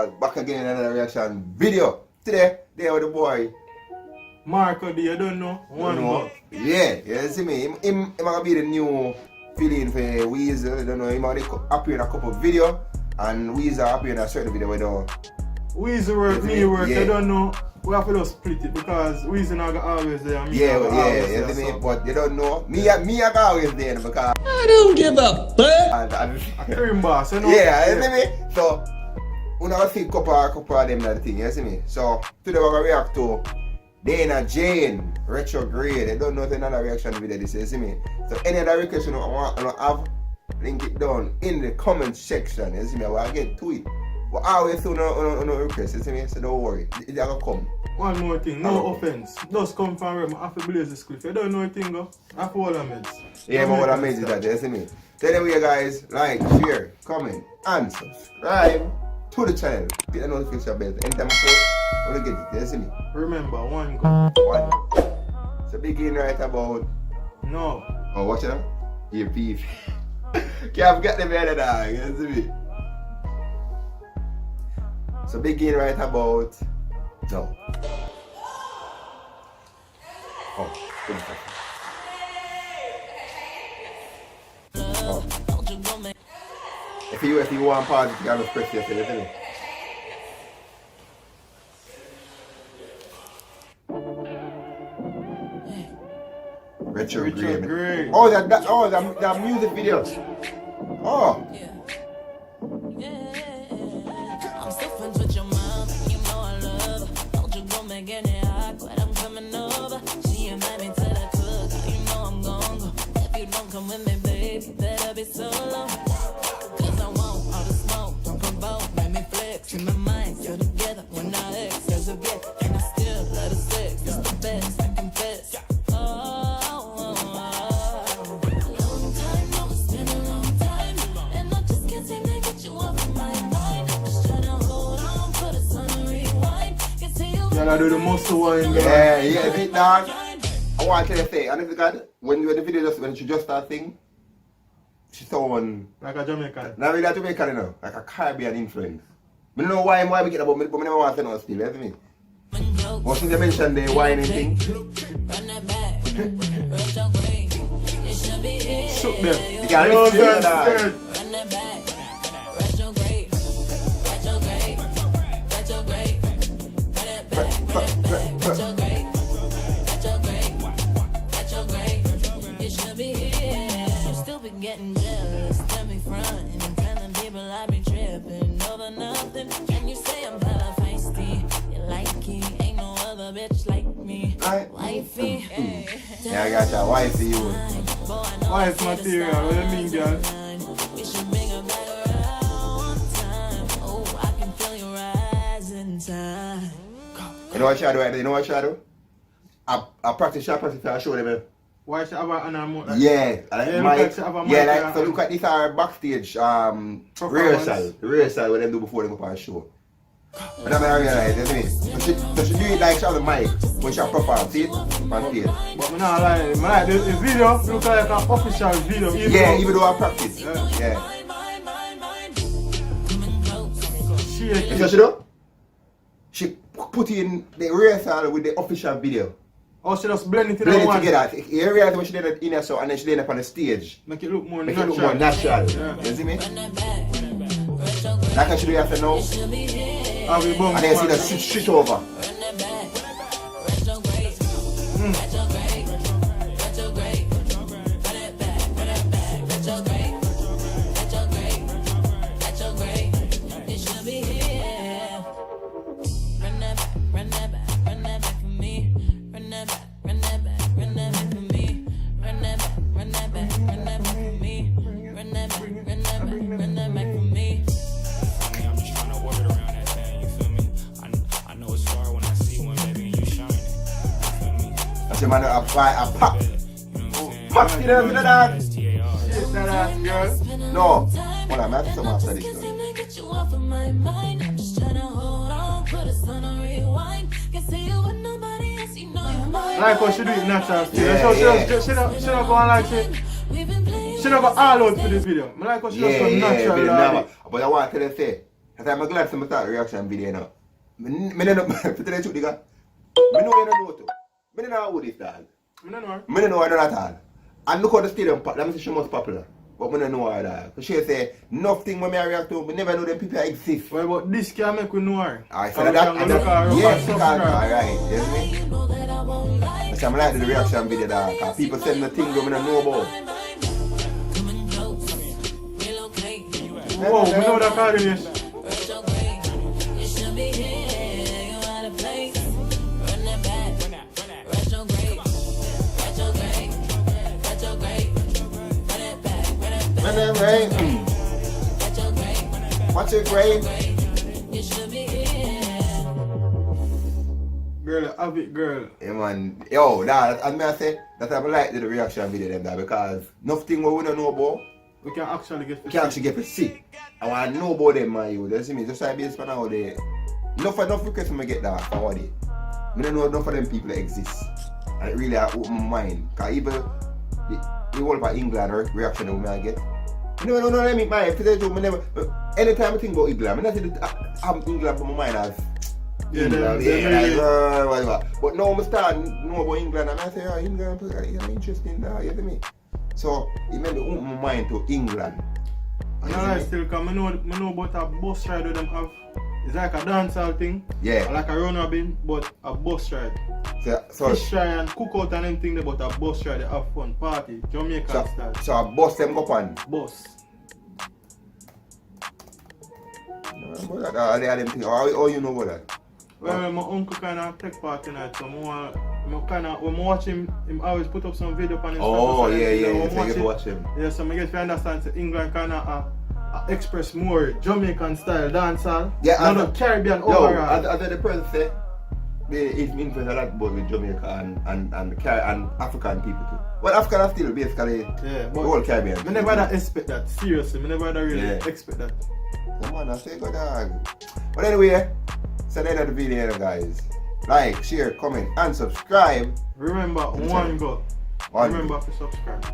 viewers, back again in another reaction video. Today, there with the boy Marco D, you don't know? Yeah, you see me? Him gonna be the new feeling for Weezer. You don't know, he might appear in a couple of videos, and Weezer appear in a certain video where Weezer work, me work, yeah. I don't know. We have to just split it because Weezer not always there. Me yeah, there, you see me? so. But you don't know. Me I always there because I don't give a fuck. A cream boss, you know? Yeah, you see me? So, we never see couple of them that thing, you see me? So, today we're gonna react to Dinah Jane, Retrograde. I don't know if another reaction video this, you see me? So, any other request you want to have, link it down in the comment section, you see me? We'll get to it. But always do no request, you see me? So, don't worry, it's gonna come. One more thing, no offense. Just come from where I have to blaze this cliff. You don't know anything, go? I have to hold on Yeah, but what I made is that, you see me? So, anyway, guys, like, share, comment, and subscribe to the channel. Hit the notification bell. Anytime I post, you'll get it, you see me? Remember, one go. One. So, begin right about. No. Oh, watch it now? Yeah, beef. Can't forget the better dog, you see me? So begin right about now. Oh, good stuff. Oh. If you want pause, you gotta press this, isn't it? Retrograde. Oh, that music video. Oh. I'm still friends with your mom, you know I love her. Don't you go making it awkward, I'm coming over. She invited me to the club, you know I'm gon' go. If you don't come with me, baby, better be solo. Cause I want all the smoke, don't provoke, make me flex. In my mind, still together, when I ex, there's a gift. And I still love the sex, it's the best, I confess. I do the muscle one. Yeah, bit dog. I want to say, and if God, when the video when she just start singing, she sound like a Jamaican. Not really a Jamaican, you know, like a Caribbean influence. I don't know why we get about it, but I never want to say no still, you see me? But since you mentioned the whining thing, shook them. you can listen to it, dog. Getting jealous, tell me front, and telling people I be tripping over nothing. And you say I'm hella feisty, you like it, ain't no other bitch like me. Wifey, yeah, I got that wifey, you. Wife material, what do you mean, girl? We should bring her back around one time. Oh, I can feel you rising time. You know what she do? You know what she do? I practice if I show them. Why she have an animal? Yeah, like, so look at this our backstage rehearsal what them do before they go on a show. And I realize, you see me? So she do it like she have the mic when she perform, see it? On stage. But I like the video, look like an official video. Even though I practice. Yeah. You know what she do? She put in the rehearsal with the official video. Oh, she just blend it together. You realize when she did it in her, so and then she did it up on the stage. Make it look more natural. Yeah. You see me? Like I should do after now. And then see the switch over. Man, I pop. Pop it up in the dog. Shit, that ass, girl. No. Hold on, I have to come after this. Like how she do it natural still. Yeah, she don't go on like she don't go all out for this video. I like how she does so natural. But I want to tell you, say, That's why I'm glad to start the reaction video now. I don't know, to tell you the truth, nigga. I know you don't know too. I don't know who this dog. I don't know. I don't know her at all. And look how the stadium, let me say she most popular. But I don't know her dog. Because she say, nothing when I react to, I never know them people exist. Well, but this can make we know her. Alright, so that, yes, alright, you know me? So I'm like the reaction video dog. Because people send the thing that I don't know about. Whoa, we know that card is. You should be here, you out of place. Run that back, retrograde, retrograde, retrograde. Run it back, And then, right? retrograde. What's your grade? You should be here. Girl, have it, girl. Yeah, man. Yo, that, as me I say, that's why I like the reaction video them that because nothing what we don't know about, We can actually get we can actually get to see. I want to know about them, man. You see me? Just like based on how they. Enough requests when I get that for all day. I don't know enough of them people that exist. And it really open my mind. Because even the whole about England reaction that I get. You know, I mean, man, if you tell me never. Anytime I think about England, I don't have England for my mind as. Yeah, England, yeah. whatever. But now I start know about England and I say, oh, England is interesting now, you see me? So it made me open my mind to England. And I still come, I know about a bus ride with them have. It's like a dancehall thing. Yeah. Like a run robin, but a bus ride. So Fish fry and cook out and everything there, but a bus ride, they have fun, party, Jamaican style. So I bust them up on. Bus. How you know about that? Well, my uncle kind of take part in it, so when I watch him always put up some video on his Oh, status, yeah, so so you get to watch him. Yeah, so I get to understand that England kind of express more Jamaican style dancehall. Yeah, not the Caribbean Yo, overall. as the person say, it's influence a lot both with Jamaica and African people too. Well, African are still basically Yeah, the whole Caribbean. I never that expect that, seriously, I never really expect that. Come on, I say go dog. But anyway, so the end of the video, guys. Like, share, comment, and subscribe. Remember, one go. One Remember to subscribe.